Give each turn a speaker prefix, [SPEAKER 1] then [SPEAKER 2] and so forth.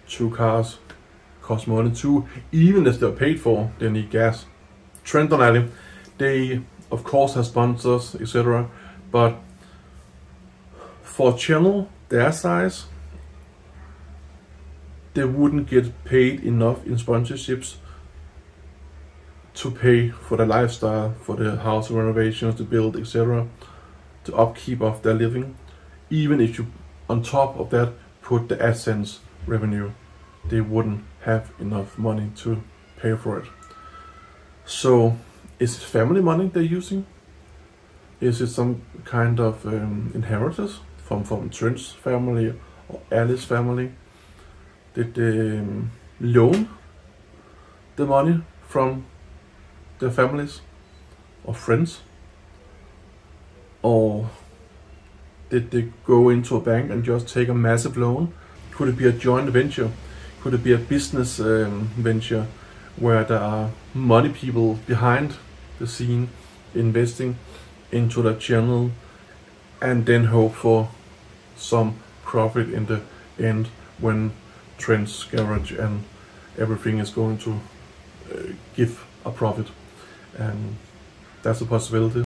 [SPEAKER 1] 2 cars cost money too. Even if they're paid for, they need gas. Trent Donati, they of course have sponsors, etc. But for a channel their size, they wouldn't get paid enough in sponsorships to pay for the lifestyle, for the house renovations, to build, etc., to upkeep of their living. Even if you, on top of that, put the AdSense revenue, they wouldn't have enough money to pay for it. So, is it family money they're using? Is it some kind of inheritance from Trent's family or Alice's family? Did they loan the money from their families or friends? Or did they go into a bank and just take a massive loan? Could it be a joint venture? Could it be a business venture where there are money people behind the scene investing into the channel and then hope for some profit in the end when Trent's garage and everything is going to give a profit? And that's a possibility.